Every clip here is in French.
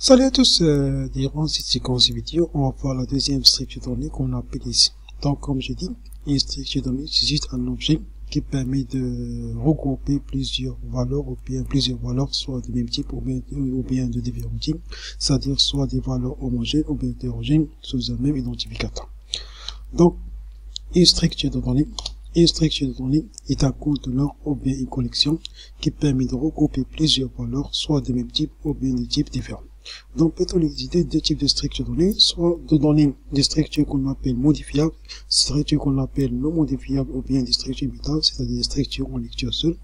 Salut à tous, durant cette séquence vidéo, on va voir la deuxième structure de données qu'on appelle ici. Donc, comme je dis, une structure de données, c'est juste un objet qui permet de regrouper plusieurs valeurs, ou bien plusieurs valeurs, soit du même type, ou bien de différents types, c'est-à-dire soit des valeurs homogènes ou bien hétérogènes sous un même identificateur. Donc, une structure de données est un conteneur ou bien une collection qui permet de regrouper plusieurs valeurs, soit de même type ou bien de types différents. Donc, peut-on utiliser deux types de structures de données, soit de données des structures qu'on appelle modifiables, structures qu'on appelle non modifiables, ou bien des structures immutables, c'est-à-dire des structures en lecture seule,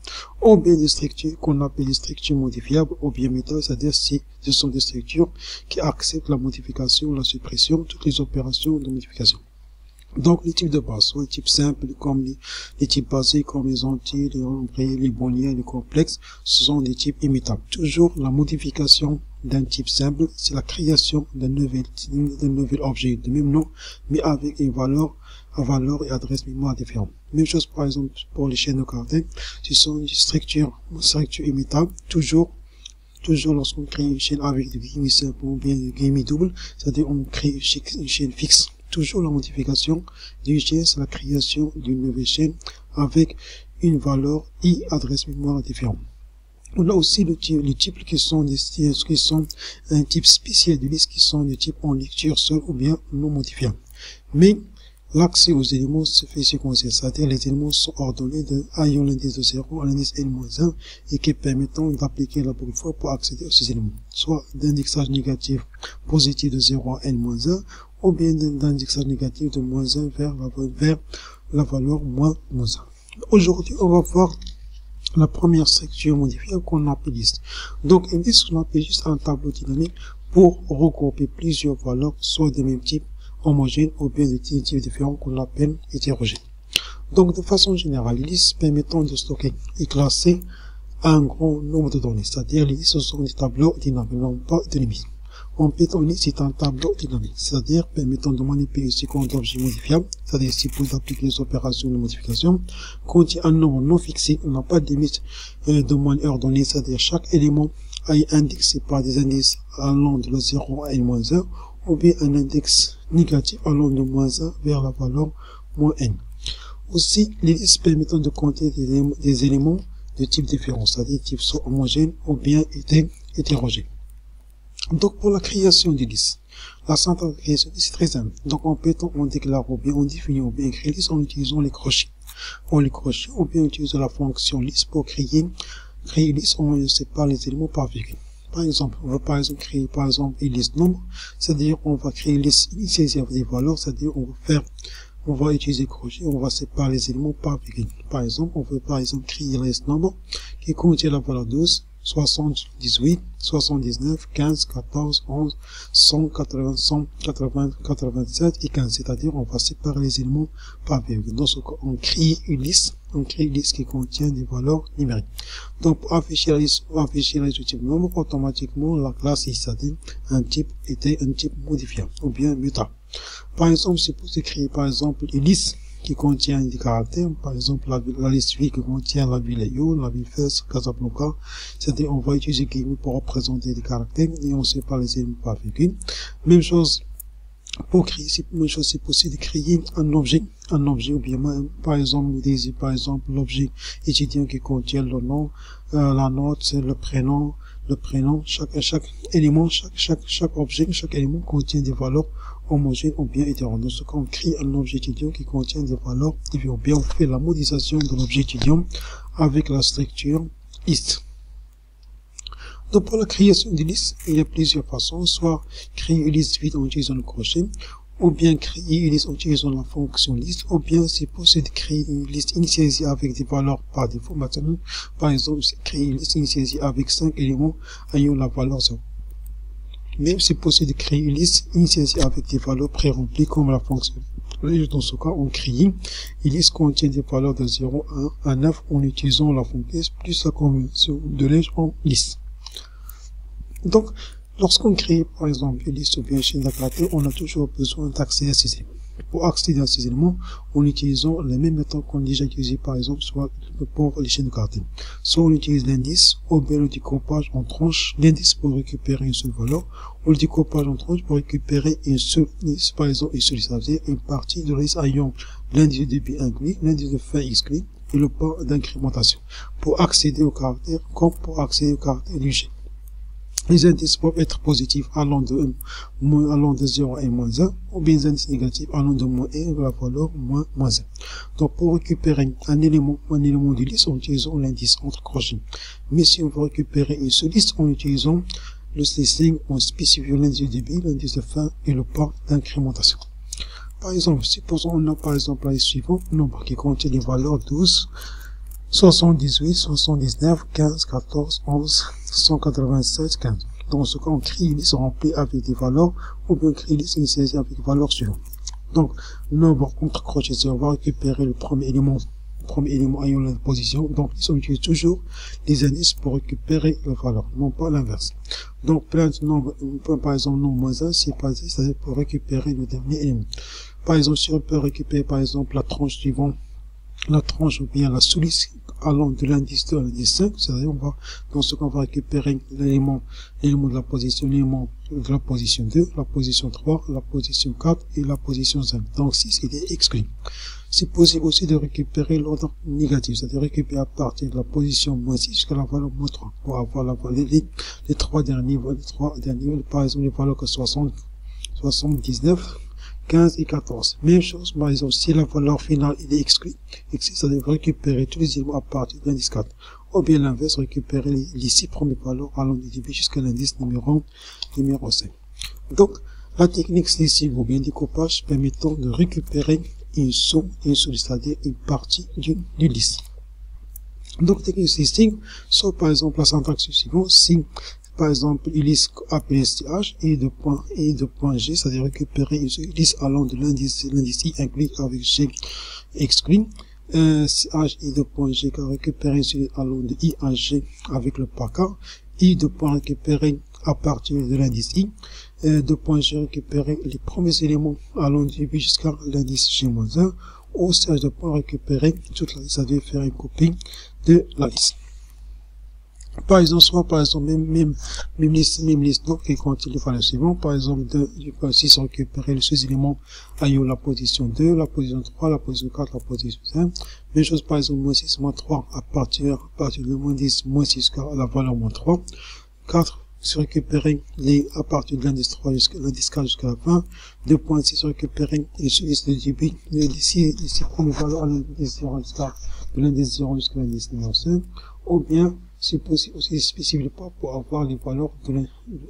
ou bien des structures qu'on appelle des structures modifiables, ou bien immutables, c'est-à-dire si ce sont des structures qui acceptent la modification, la suppression, toutes les opérations de modification. Donc, les types de base, soit les types simples, comme les types basés, comme les entiers, les nombres, les booléens, les complexes, ce sont des types immutables. Toujours, la modification d'un type simple, c'est la création d'un nouvel objet de même nom, mais avec une valeur et adresse mémoire différentes. Même chose, par exemple, pour les chaînes de caractères, ce sont des structures immutables, toujours lorsqu'on crée une chaîne avec des guillemets simples ou bien des guillemets doubles, c'est-à-dire on crée une chaîne fixe. Toujours la modification d'une chaîne, c'est la création d'une nouvelle chaîne avec une valeur et adresse mémoire différente. On a aussi les types qui sont un type spécial de liste, qui sont des types en lecture seule ou bien non modifiables. Mais l'accès aux éléments se fait séquentiel, c'est-à-dire les éléments sont ordonnés ayant l'indice de 0 à l'indice n-1 et qui permettant d'appliquer la boucle for pour accéder à ces éléments, soit d'indexage négatif positif de 0 à n-1 ou bien d'indexage négatif de -1 vers la valeur -1. Aujourd'hui, on va voir la première structure modifiable qu'on appelle liste. Donc, une liste qu'on appelle juste un tableau dynamique pour regrouper plusieurs valeurs, soit de même type, homogène ou bien de types différents qu'on appelle hétérogènes. Donc, de façon générale, les listes permettant de stocker et classer un grand nombre de données, c'est-à-dire les listes sont des tableaux dynamiques, non pas de limites. En Python, c'est un tableau dynamique, c'est-à-dire permettant de manipuler ce compte d'objets modifiables, c'est-à-dire si pour appliquer les opérations de modification, contient un nombre non fixé, on n'a pas de limite de manière ordonnée, c'est-à-dire chaque élément est indexé par des indices allant de 0 à n-1, ou bien un index négatif allant de -1 vers la valeur -n. Aussi, les listes permettant de compter des éléments de types différents, c'est-à-dire types soit homogènes ou bien hétérogènes. Donc, pour la création des listes, la syntaxe de création c'est très simple. Donc, en Python, on déclare ou bien on définit ou bien écrit liste en utilisant les crochets. Ou bien utiliser la fonction liste pour créer une liste, on sépare les éléments par virgule. Par exemple, on va créer une liste nombre, c'est-à-dire on va créer une liste initialisée avec des valeurs, c'est-à-dire on va utiliser crochet, on va séparer les éléments par virgule. Par exemple, on veut créer une liste nombre qui contient la valeur 12, 78, 79, 15, 14, 11, 180, 180, 87 et 15. C'est-à-dire, on va séparer les éléments par virgule. Dans ce cas, on crée une liste qui contient des valeurs numériques. Donc, pour afficher la liste du type nombre, automatiquement, la classe est c'est-à-dire un type modifiable ou bien mutable. Par exemple, c'est pour créer, par exemple, une liste qui contient des caractères, par exemple la liste ville qui contient la ville Lyon, la ville Fès, Casablanca, c'est-à-dire on va utiliser guillemets pour représenter des caractères et on sépare les éléments par virgule. Même chose pour créer, c'est possible de créer un objet ou bien par exemple l'objet étudiant qui contient le nom, la note, le prénom, chaque élément, chaque objet, chaque élément contient des valeurs homogènes ou bien hétérogènes. Dans ce cas, on crée un objet étudiant qui contient des valeurs différentes. Bien, on fait la modélisation de l'objet étudiant avec la structure liste. Donc, pour la création des listes, il y a plusieurs façons, soit créer une liste vide en utilisant le crochet, ou bien créer une liste en utilisant la fonction liste, ou bien c'est possible de créer une liste initialisée avec des valeurs par défaut. Maintenant, par exemple, c'est créer une liste initialisée avec 5 éléments ayant la valeur 0. Même c'est possible de créer une liste initialisée avec des valeurs pré-remplies comme la fonction. Dans ce cas, on crée une liste contient des valeurs de 0 à 9 en utilisant la fonction plus la convention de range en liste. Donc, lorsqu'on crée, par exemple, une liste ou bien une chaîne de caractères, on a toujours besoin d'accéder à ces éléments. pour accéder à ces éléments en utilisant les mêmes méthodes qu'on a déjà utilisées, par exemple, soit pour les chaînes de caractères. Soit on utilise l'indice, ou bien le découpage en tranches, l'indice pour récupérer une seule valeur, ou le découpage en tranches pour récupérer une seule liste, par exemple, une seule liste, c'est-à-dire une partie de la liste ayant l'indice de début inclus, l'indice de fin exclu, et le pas d'incrémentation, pour accéder au caractère, comme pour accéder au caractère du G. Les indices peuvent être positifs allant de 0 et moins 1, ou bien les indices négatifs allant de moins 1 et la valeur moins 1. Donc, pour récupérer un élément de liste, en utilisant l'indice entre crochets. Mais si on veut récupérer une seule liste, en utilisant le listing, en spécifiant l'indice de début, l'indice de fin et le pas d'incrémentation. Par exemple, supposons on a par exemple la liste suivante, nombre qui contient les valeurs 12, 78, 79, 15, 14, 11, 187, 15. Dans ce cas, on crée une liste remplie avec des valeurs, ou bien on crée une liste initialisée avec les valeurs suivantes. Donc, nombre contre crochet, on va récupérer le premier élément ayant la position. Donc, on utilise toujours les indices pour récupérer la valeur, non pas l'inverse. Donc, plein de nombres, par exemple, nombre moins 1, c'est-à-dire pour récupérer le dernier élément. Par exemple, si on peut récupérer, par exemple, la tranche suivante, la tranche ou bien la sous-liste allant de l'indice 2 à l'indice 5, c'est-à-dire on va, dans ce cas, on va récupérer l'élément de la position, l'élément de la position 2, la position 3, la position 4 et la position 5. Donc 6, il est exclu. C'est possible aussi de récupérer l'ordre négatif, c'est-à-dire récupérer à partir de la position moins 6 jusqu'à la valeur moins 3, pour avoir la valeur, les trois derniers, par exemple, les valeurs que 60, 79, 15 et 14. Même chose, par exemple, si la valeur finale est exclue, ça devrait récupérer tous les éléments à partir de l'indice 4. Ou bien l'inverse, récupérer les 6 premières valeurs allant du début jusqu'à l'indice numéro 5. Donc, la technique slicing ou bien découpage permettant de récupérer une somme, c'est-à-dire une partie d'une liste. Donc, technique slicing, soit par exemple la syntaxe suivante, si par exemple, une liste appelée STH et de point G, c'est-à-dire récupérer une liste allant de l'indice I inclus avec G exclu. CH et de point G qui récupérer une liste allant de I à G avec le pas K. I de point récupérer à partir de l'indice I. De point G récupérer les premiers éléments allant du début jusqu'à l'indice G-1. Ou CH de point récupérer toute la liste, c'est-à-dire faire une copie de la liste. Par exemple, soit par exemple, même liste, donc, qui contient les valeurs suivantes. Par exemple, du point 6, récupérer les sous éléments ayant la position 2, la position 3, la position 4, la position 5. Même chose, par exemple, moins 6, moins 3, à partir de moins 10, moins 6, jusqu'à la valeur moins 3. 4, se récupérer à partir de l'indice 3 jusqu'à l'indice 4 jusqu'à la fin. 2.6, récupérer les sous-listes de début, les 6 premières valeurs à l'indice 0 jusqu'à l'indice numéro 5. Ou bien, c'est possible aussi spécifier pas pour avoir les valeurs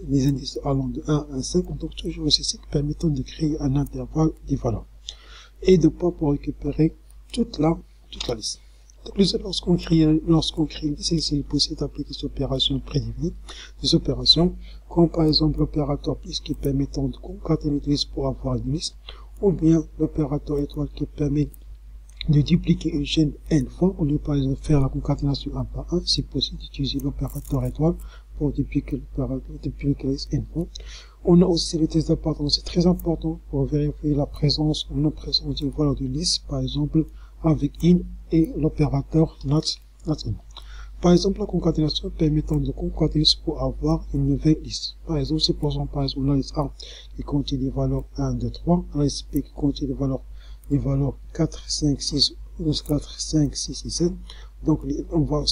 des indices allant de 1 à 5, donc toujours aussi c'est permettant de créer un intervalle des valeurs. Et de pas pour récupérer toute la liste. Donc, lorsqu'on crée une liste, c'est possible d'appliquer ces opérations prédéfinies, des opérations, comme par exemple l'opérateur plus qui permettant de concaténer une liste pour avoir une liste, ou bien l'opérateur étoile qui permet de dupliquer une chaîne n fois, au lieu par exemple faire la concaténation 1 par 1, c'est possible d'utiliser l'opérateur étoile pour dupliquer la liste n fois. On a aussi les tests d'appartenance, c'est très important pour vérifier la présence ou non-présence d'une valeur d'une liste, par exemple avec in et l'opérateur not in. Par exemple, la concaténation permettant de concaténer pour avoir une nouvelle liste. Par exemple, supposons par exemple la liste A qui contient les valeurs 1, 2, 3, la liste B qui contient les valeurs 4, 5, 6, 4, 5, 6 et 7. Donc, on va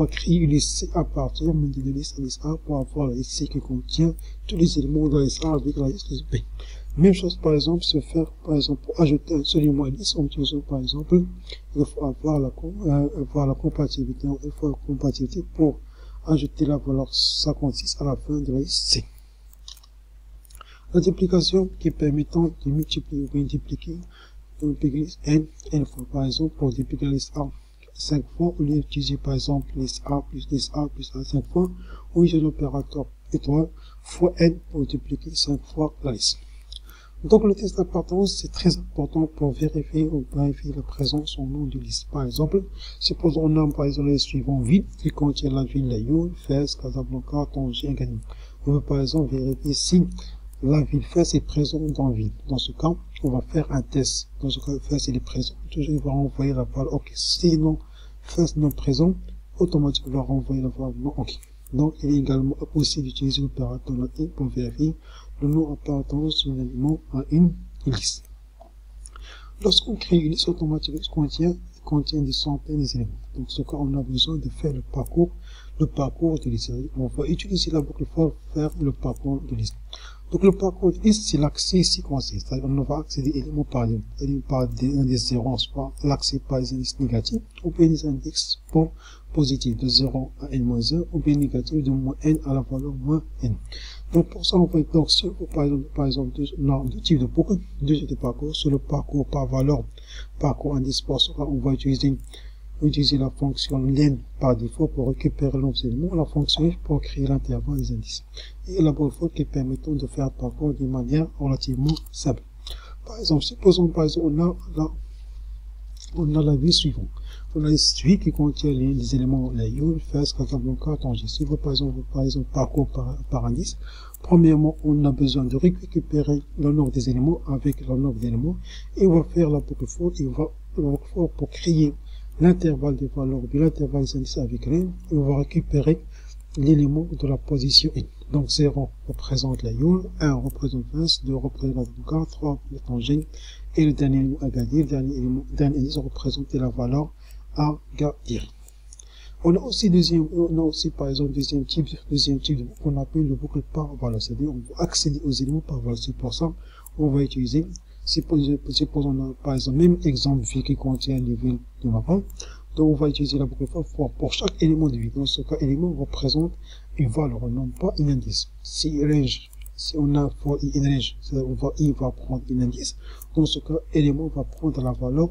créer une liste C à partir de la liste A pour avoir la liste C qui contient tous les éléments de la liste A avec la liste B. Même chose, par exemple, se faire, par exemple, pour ajouter un seul élément à la liste, en utilisant, par exemple, il faut avoir la compatibilité pour ajouter la valeur 56 à la fin de la liste C. La duplication qui permettant de multiplier ou bien dupliquer liste n fois, par exemple, pour dupliquer la liste A 5 fois, au lieu d'utiliser, par exemple, liste A plus A 5 fois, on utilise l'opérateur étoile fois n pour dupliquer 5 fois la liste. Donc, le test d'appartenance, c'est très important pour vérifier la présence ou non de liste. Par exemple, supposons on a, par exemple, les suivants ville, qui contient la ville de Lyon, Fès, Casablanca, Tanger, Agadir. On veut, par exemple, vérifier si la ville Fès est présente dans la ville. Dans ce cas, on va faire un test. Dans ce cas, first il est présent, toujours il va renvoyer la valeur OK. Sinon, first non présent, automatiquement il va renvoyer la valeur non OK. Donc, il est également possible d'utiliser l'opérateur in pour vérifier le nom appartenance d'un élément à une liste. Lorsqu'on crée une liste automatique, contient des centaines d'éléments. Donc, ce cas, on a besoin de faire le parcours de liste. On va utiliser la boucle for faire le parcours de liste. Donc, le parcours de liste, c'est l'accès séquencé. C'est-à-dire, on va accéder élément par élément, par des indices 0, soit l'accès par des indices négatifs, ou bien des indices positifs de 0 à n-1, ou bien négatif de moins n à la valeur moins n. Donc, pour ça, on va donc, si on par exemple, deux types de boucles, deux types de parcours, sur le parcours par valeur, parcours indice par sera, on va utiliser la fonction len par défaut pour récupérer l'ensemble des éléments, la fonction if pour créer l'intervalle des indices. Et la boucle for qui permettant de faire un parcours d'une manière relativement simple. Par exemple, supposons par exemple, on a la vue suivante. On a la suite qui contient les éléments, la you, first, Casablanca, Tanger. Si vous, par exemple, parcours par indice, premièrement, on a besoin de récupérer le nombre des éléments avec le nombre d'éléments, et on va faire la boucle for, pour créer l'intervalle des valeurs, de l'intervalle des indices avec len, et on va récupérer l'élément de la position in. Donc 0 représente la you, 1 représente first, 2 représente Casablanca, 3 le Tanger, et le dernier élément à garder, le dernier indice représente la valeur à garder. On a aussi par exemple deuxième type de boucle qu'on appelle le boucle par valeur, c'est-à-dire on va accéder aux éléments par valeur. C'est pour ça on va utiliser, supposons par exemple même exemple V qui contient les villes de Maroc. Donc on va utiliser la boucle for pour chaque élément de vie. Dans ce cas, élément représente une valeur, non pas un indice. Si on a for i in range, i va prendre un indice. Dans ce cas, élément va prendre la valeur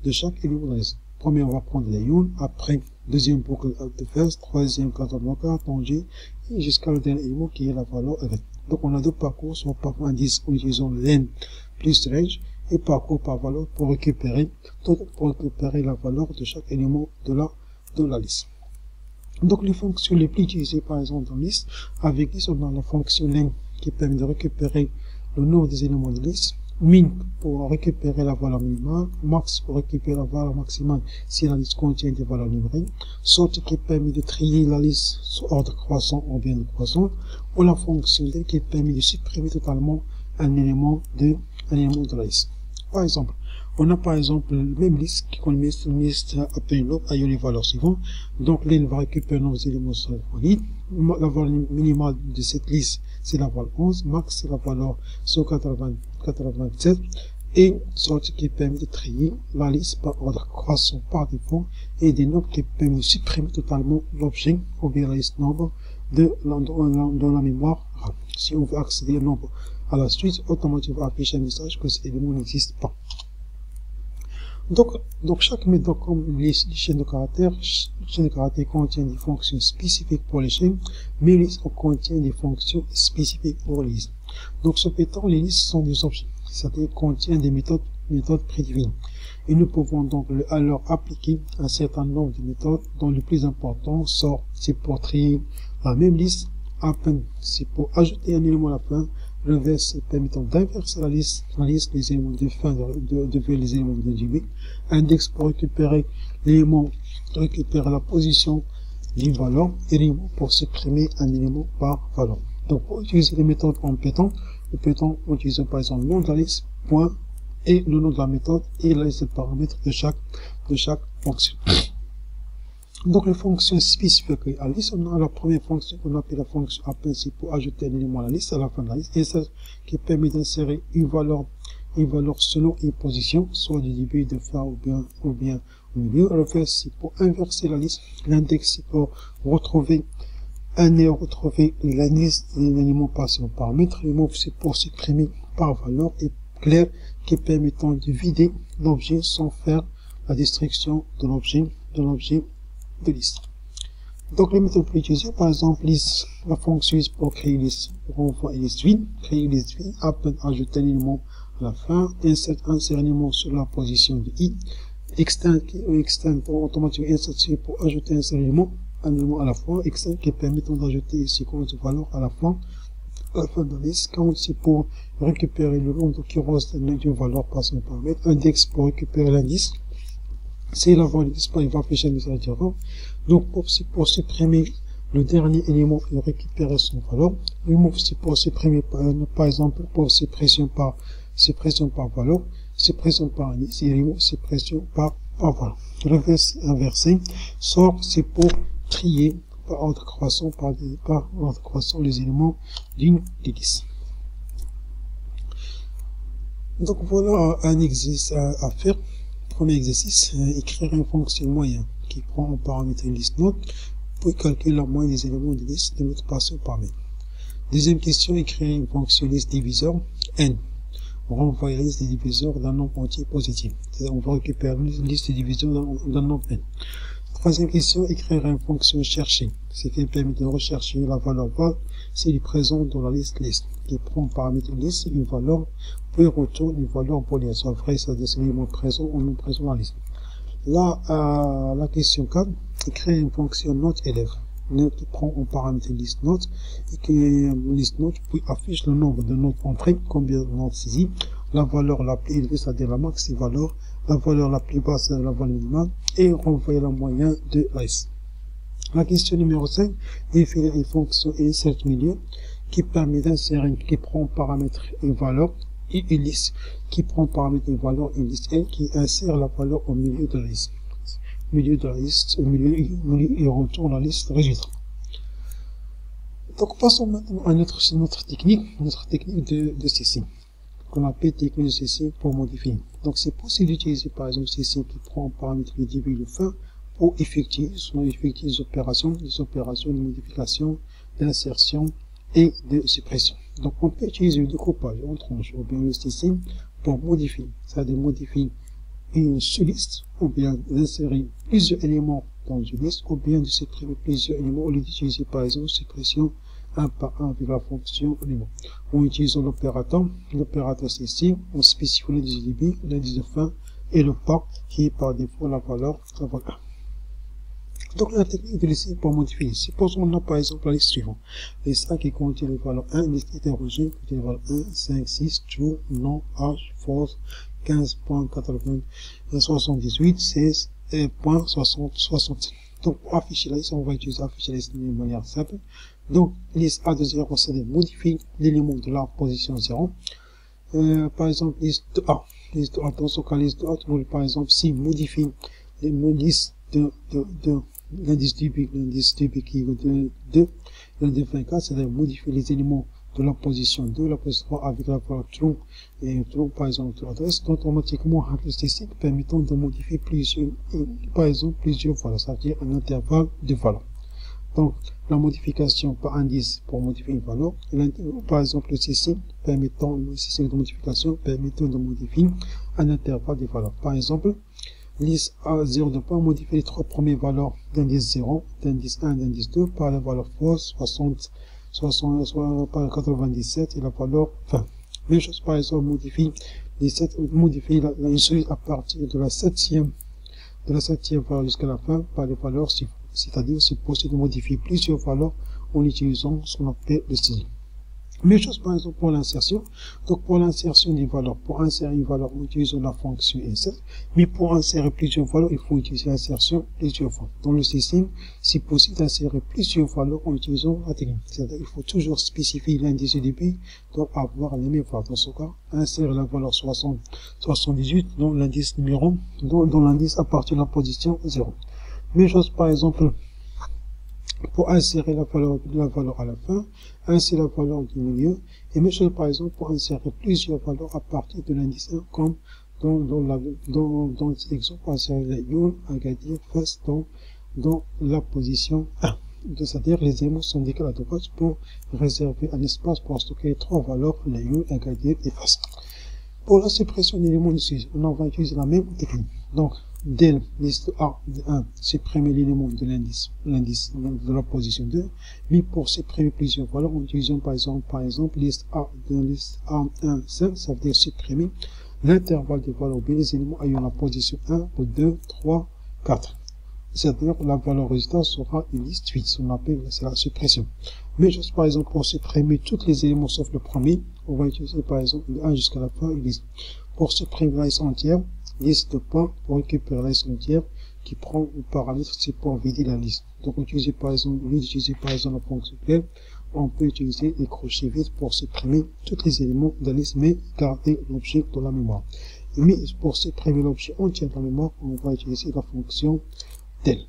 de chaque élément de la liste. Premier, on va prendre la une, après, deuxième boucle de first, troisième, Casablanca, Tanger, et jusqu'à le dernier élément qui est la valeur avec. Donc, on a deux parcours, soit parcours indice en utilisant len plus range, et parcours par valeur pour récupérer la valeur de chaque élément de la liste. Donc, les fonctions les plus utilisées, par exemple, dans la liste, avec liste, on a la fonction len qui permet de récupérer le nombre des éléments de liste, min pour récupérer la valeur minimale, max pour récupérer la valeur maximale si la liste contient des valeurs numériques, sort qui permet de trier la liste sous ordre croissant ou bien décroissant, ou la fonction del qui permet de supprimer totalement un élément de la liste. Par exemple, on a par exemple la même liste qui connaît une liste appelée loop ayant les valeurs suivantes. Donc len va récupérer nos éléments sur la liste. La valeur minimale de cette liste c'est la valeur 11, max c'est la valeur 187 et sortie qui permet de trier la liste par ordre croissant par défaut et des nombres qui permettent de supprimer totalement l'objet ou bien la liste nombre dans la mémoire RAM. Si on veut accéder au nombre à la suite, automatiquement va afficher un message que cet élément n'existe pas. Donc chaque méthode comme les chaînes de caractères, contient des fonctions spécifiques pour les chaînes, mais les listes contiennent des fonctions spécifiques pour les listes. Donc ce faisant, les listes sont des objets, c'est-à-dire contiennent des méthodes prédéfinies. Et nous pouvons donc alors appliquer un certain nombre de méthodes dont le plus important c'est pour trier la même liste, append c'est pour ajouter un élément à la fin, reverse permettant d'inverser la liste, les éléments de fin de les éléments de début, index pour récupérer l'élément, récupérer la position d'une valeur, et élément pour supprimer un élément par valeur. Donc pour utiliser les méthodes en Python, on utilise par exemple le nom de la liste, point, et le nom de la méthode, et la liste de paramètres de chaque fonction. Donc, les fonctions spécifiques à la liste, on a la première fonction qu'on appelle la fonction append, c'est pour ajouter un élément à la liste, à la fin de la liste, et celle qui permet d'insérer une valeur selon une position, soit du début, de fin ou bien au milieu. Le fait, c'est pour inverser la liste. L'index, c'est pour retrouver la liste des éléments passés en paramètres. Le mot, c'est pour supprimer par valeur et clair qui permettant de vider l'objet sans faire la destruction de l'objet de liste. Donc les méthodes pour utiliser, par exemple, la fonction is pour créer liste, renvoi et liste vide, créer une liste vide, append, ajouter un élément à la fin, insert un élément sur la position de i, extend pour automatiquement insérer pour ajouter un élément à la fois, extend qui permettant d'ajouter une séquence de valeurs à la à la fin de la liste. Count, c'est pour récupérer le nombre d'occurrences d'une valeur par son paramètre. Index pour récupérer l'indice. C'est la valeur d'indice, il va afficher un message d'erreur. Donc, c'est pour supprimer le dernier élément et récupérer son valeur. Remove, c'est pour supprimer, par exemple, pour suppression par valeur, suppression par indice, et remove, suppression par valeur. Reverse, inversé. Sort, c'est pour trier par ordre croissant, les éléments d'une liste. Donc voilà un exercice à faire. Premier exercice, écrire une fonction moyenne qui prend en paramètre une liste note pour calculer la moyenne des éléments de liste de notre passé au paramètre. Deuxième question, écrire une fonction liste diviseur n. On renvoie la liste des diviseurs d'un nombre entier positif. On va récupérer une liste des diviseurs d'un nombre n. Troisième question, écrire une fonction chercher. C'est qui permet de rechercher la valeur val s'il est présent dans la liste qui prend en paramètre liste une valeur puis retourne une valeur booléenne, soit vrai, c'est des éléments présents ou non présents dans la liste. Là, la question 4, écrire une fonction note élève. Note qui prend en paramètre liste note et qui liste note puis affiche le nombre de notes entrées, combien de notes saisies, la valeur la plus élevée, c'est-à-dire la max valeur, la valeur la plus basse, c'est la valeur minimale, et renvoyer la moyenne de la liste. La question numéro 5, définir une fonction insert milieu qui permet d'insérer, qui prend en paramètre une valeur et une liste qui prend en paramètre une valeur une liste et qui insère la valeur au milieu de la liste. Au milieu et retourne la liste résultat. Donc passons maintenant à notre technique de CC, qu'on appelle technique de CC pour modifier. Donc c'est possible d'utiliser par exemple CC qui prend en paramètre le début et le fin pour effectuer des opérations de modification, d'insertion et de suppression. Donc on peut utiliser le découpage en tranches ou bien le CC pour modifier, c'est-à-dire modifier une sous-liste, ou bien d'insérer plusieurs éléments dans une liste, ou bien de supprimer plusieurs éléments au lieu d'utiliser par exemple suppression 1 par 1 avec la fonction élément. En utilisant l'opérateur CC, on spécifie l'indice de début, l'indice de fin et le pas qui est par défaut la valeur 1. Donc la technique de liste pour modifier. Supposons qu'on a par exemple la liste suivante. Liste A qui contient les valeurs 1, liste interrogée qui contient les valeurs 1, 5, 6, true, non, âge, false, 15.80, 78, 16, point 60, 60. Donc pour afficher la liste, on va utiliser afficher la liste de manière simple. Donc liste A de 0, c'est de modifier l'élément de la position 0. Par exemple liste A. Liste A, dans ce cas liste A, par exemple si modifie l'indice l'indice début qui est de 2, l'indice de 24, c'est-à-dire modifier les éléments de la position 2, la position 3 avec la valeur true et true, par exemple, de l'adresse, donc automatiquement un statistique permettant de modifier plusieurs valeurs, c'est-à-dire un intervalle de valeurs. Donc, la modification par indice pour modifier une valeur, par exemple, le CC de modification permettant de modifier un intervalle de valeurs. Par exemple, liste A0 de point modifier les trois premières valeurs d'indice 0, d'indice 1, d'indice 2 par la valeur false, 60, par 97 et la valeur 20. Même chose par exemple modifier une suite à partir de la septième valeur jusqu'à la fin par les valeurs suivantes. C'est-à-dire c'est possible de modifier plusieurs valeurs en utilisant ce qu'on appelle le style. Même chose par exemple pour l'insertion. Donc pour l'insertion des valeurs, pour insérer une valeur, on utilise la fonction insert. Mais pour insérer plusieurs valeurs, il faut utiliser l'insertion plusieurs fois. Dans le CC, c'est possible d'insérer plusieurs valeurs en utilisant la technique. C'est-à-dire il faut toujours spécifier l'indice de début, doit avoir les mêmes valeurs. Dans ce cas, insérer la valeur 78 dans l'indice numéro, dans l'indice à partir de la position 0. Même chose par exemple pour insérer la valeur à la fin, insérer la valeur du milieu, et même chose par exemple pour insérer plusieurs valeurs à partir de l'indice 1, comme dans cet exemple, pour insérer la Yule, Agadir, Face dans la position 1. C'est-à-dire les éléments sont décalés à droite pour réserver un espace pour stocker les trois valeurs, la Yule, Agadir et Face. Pour la suppression d'éléments ici, on va utiliser la même technique. Donc, dès liste A de 1, supprimer l'élément de l'indice de la position 2, mais pour supprimer plusieurs valeurs, en utilisant par exemple liste A de liste A1, 5, ça veut dire supprimer l'intervalle de valeurs, bien les éléments ayant la position 1, 2, 3, 4. c'est-à-dire la valeur résultat sera une liste vide, ce qu'on appelle, c'est la suppression. Mais juste par exemple, pour supprimer tous les éléments sauf le premier, on va utiliser par exemple de 1 jusqu'à la fin une liste. Pour supprimer la liste entière, liste de points pour récupérer la liste entière qui prend le paramètre, c'est pour vider la liste. Donc, utiliser par exemple, au lieu d'utiliser par exemple la fonction clé, on peut utiliser les crochets vides pour supprimer tous les éléments de la liste, mais garder l'objet dans la mémoire. Mais pour supprimer l'objet entier de la mémoire, on va utiliser la fonction del.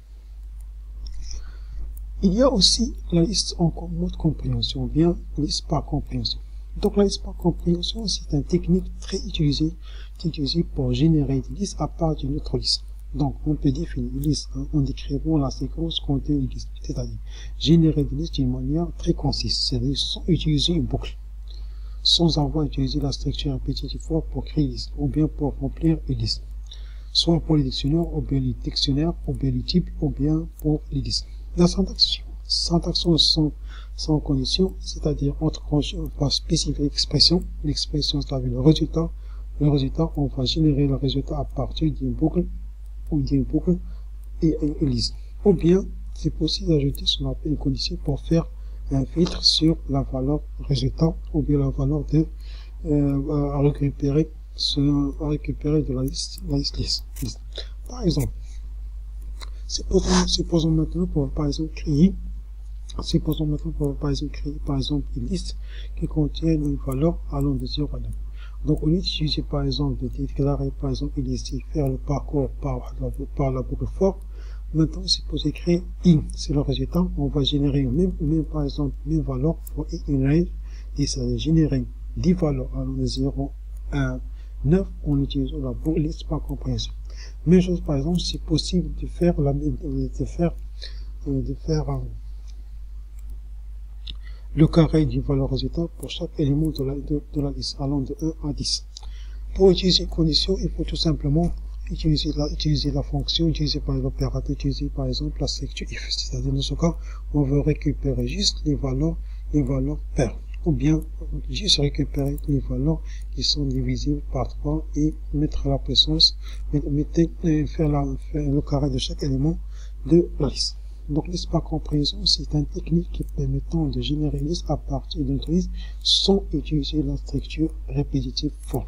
Il y a aussi la liste en mode compréhension, ou bien liste par compréhension. Donc la liste par compréhension, c'est une technique très utilisée pour générer des listes à part d'une autre liste. Donc on peut définir une liste en décrivant la séquence contenue d'une liste, c'est-à-dire générer des listes d'une manière très concise, c'est-à-dire sans utiliser une boucle, sans avoir utilisé la structure répétitive pour créer une liste, ou bien pour remplir une liste, soit pour les dictionnaires, ou bien les dictionnaires, ou bien les types, ou bien pour les listes. La syntaxe sans condition, c'est-à-dire entre conditions, on va spécifier l'expression, c'est-à-dire le résultat, on va générer le résultat à partir d'une boucle, ou d'une boucle et une liste. Ou bien, c'est possible d'ajouter ce qu'on appelle une condition pour faire un filtre sur la valeur résultat, ou bien la valeur de, à récupérer de la liste. Par exemple, supposons maintenant pour par exemple créer une liste qui contient une valeur allant de 0 à 9. Donc au lieu d'utiliser par exemple de déclarer par exemple une liste et faire le parcours par la boucle for, maintenant c'est pour écrire in, c'est le résultat, on va générer même par exemple même valeur pour une range, et ça va générer 10 valeurs allant de 0 à 9 en utilisant la boucle liste par compréhension. Même chose par exemple, c'est possible de faire le carré d'une valeur résultat pour chaque élément de la liste allant de 1 à 10. Pour utiliser une condition, il faut tout simplement utiliser la fonction, utiliser par exemple l'opérateur, utiliser par exemple la structure if, c'est-à-dire dans ce cas, on veut récupérer juste les valeurs paires, ou bien juste récupérer les valeurs qui sont divisibles par 3 et mettre la puissance, faire le carré de chaque élément de la liste. Donc, liste par compréhension, c'est une technique qui permettant de générer une liste à partir d'une liste sans utiliser la structure répétitive for.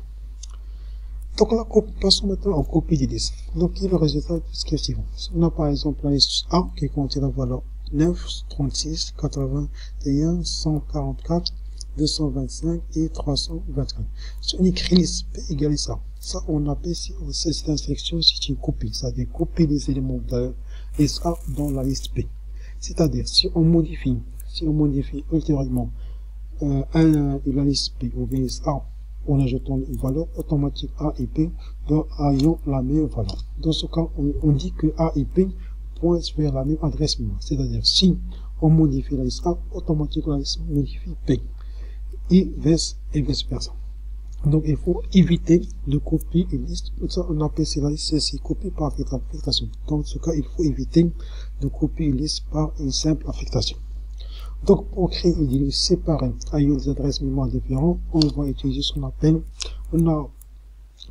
Donc, passons maintenant en copie des listes. Donc, le résultat est suivant. On a par exemple la liste A qui contient la valeur 9, 36, 81, 144, 225 et 324. Si on écrit liste P égale ça, on appelle cette instruction, c'est une copie, c'est-à-dire copier les éléments de la liste A dans la liste P. C'est-à-dire, si on modifie ultérieurement la liste P ou bien liste A en ajoutant une valeur automatique A et P ayant la même valeur. Dans ce cas, on dit que A et P pointent vers la même adresse mémoire. C'est-à-dire, si on modifie la liste A, automatiquement la liste modifie P. Et vice-versa. Donc, il faut éviter de copier une liste. Ça, on appelle la liste, c'est copier par affectation. Dans ce cas, il faut éviter de copier une liste par une simple affectation. Donc, pour créer une liste séparée ayant des adresses mémoire différentes, on va utiliser ce qu'on appelle,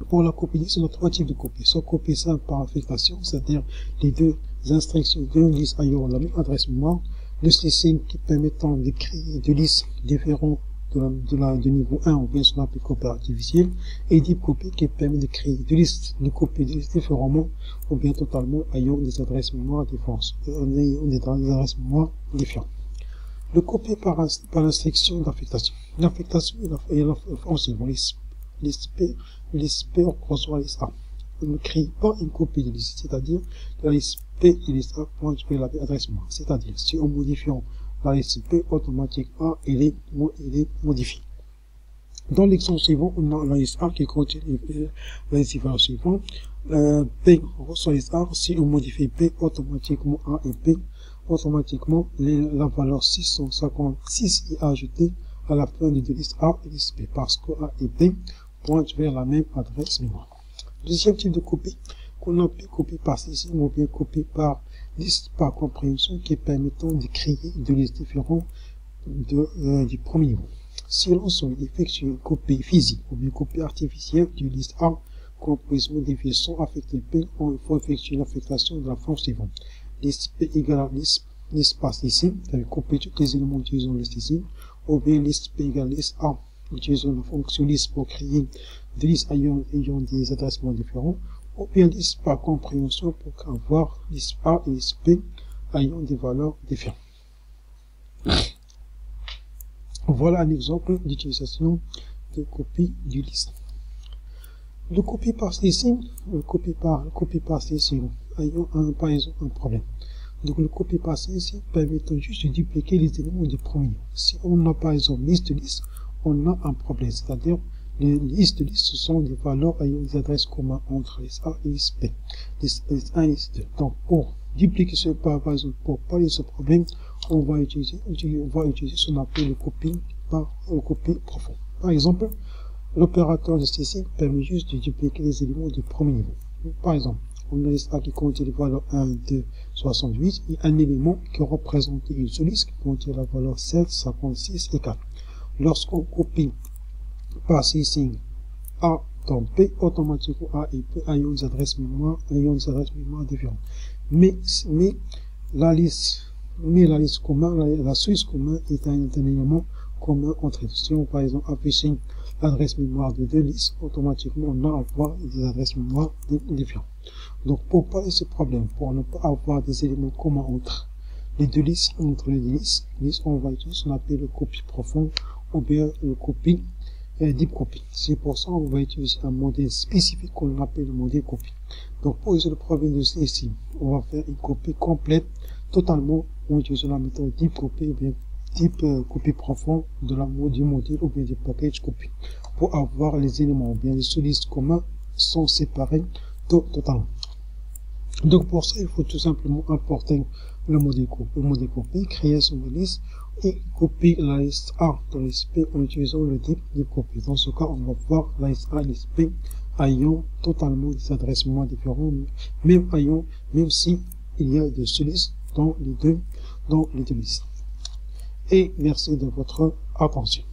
pour la copie liste, on a 3 types de copies. Soit copie simple par affectation, c'est-à-dire les deux instructions d'une liste ayant la même adresse mémoire, le slicing qui permettant de créer deux listes différentes de niveau 1, ou bien ce qu'on appelle copie artificielle, et deep copy qui permet de créer deux listes, de copier des listes différemment, ou bien totalement ayant des adresses mémoire différentes. Le copier par l'instruction d'affectation. L'affectation est la fonction liste P reçoit liste A. On ne crée pas une copie de liste, c'est-à-dire la liste P et liste A pointent vers l'adresse mémoire. C'est-à-dire, si on modifie la liste P automatique A, il est modifié. Dans l'exemple suivant, on a la liste A qui contient la liste suivante. P reçoit liste A, si on modifie P automatiquement A et P, automatiquement la valeur 656 est ajoutée à la fin de liste A et liste P, parce que A et P pointent vers la même adresse mémoire. Deuxième type de copie, qu'on appelle copie par slicing ou bien copie par liste par compréhension, qui permettant de créer deux listes différentes du premier niveau. Si l'on effectue une copie physique ou une copie artificielle d'une liste A qu'on puisse modifier sans affecter P, il faut effectuer l'affectation de la forme suivante. liste P égale à liste passe ici, c'est-à-dire copier tous les éléments utilisant liste ici, ou bien liste P égale liste A, utilisant la fonction liste pour créer des listes ayant des adressements différents, ou bien liste par compréhension pour avoir liste A et liste P ayant des valeurs différentes. Voilà un exemple d'utilisation de copie du liste. Le copie paste ici, le copie paste ici, ayant par exemple un problème. Donc le copie paste ici permettant juste de dupliquer les éléments du premier. Si on a par exemple liste, on a un problème, c'est-à-dire les listes ce sont des valeurs ayant des adresses communes entre liste A et liste P, liste 1 et liste 2. Donc pour dupliquer ce par exemple, pour pallier ce problème, on va utiliser ce qu'on appelle le copie profond. Par exemple, l'opérateur liste ici permet juste de dupliquer les éléments du premier niveau. Par exemple, on a liste A qui contient les valeurs 1, 2, 68 et un élément qui représente une seule liste qui contient la valeur 7, 56 et 4. Lorsqu'on copie passe ici A dans P, automatiquement A et P ayant des adresses mémoire différentes. Mais la liste commune, la source commune est un élément commun entre elles. Si on par exemple affiche l'adresse mémoire de deux listes, automatiquement on va avoir des adresses mémoire différentes. Donc pour pallier ce problème, pour ne pas avoir des éléments communs entre les deux listes, on va utiliser ce qu'on appelle le copie profond ou bien le copie deep copy. C'est pour ça qu'on va utiliser un modèle spécifique qu'on appelle le modèle copie. Donc pour résoudre le problème de ceci, on va faire une copie complète totalement en utilisant la méthode deep copy ou bien type copie profond du modèle ou bien du package copy pour avoir les éléments ou bien les sous-listes communs sont séparés totalement. Donc pour ça, il faut tout simplement importer le modèle copie, créer son liste et copier la liste A dans la liste P en utilisant le type de copie. Dans ce cas, on va voir la liste A et la liste P ayant totalement des adresses mémoire différentes, même si il y a des sous-listes dans les deux listes. Et merci de votre attention.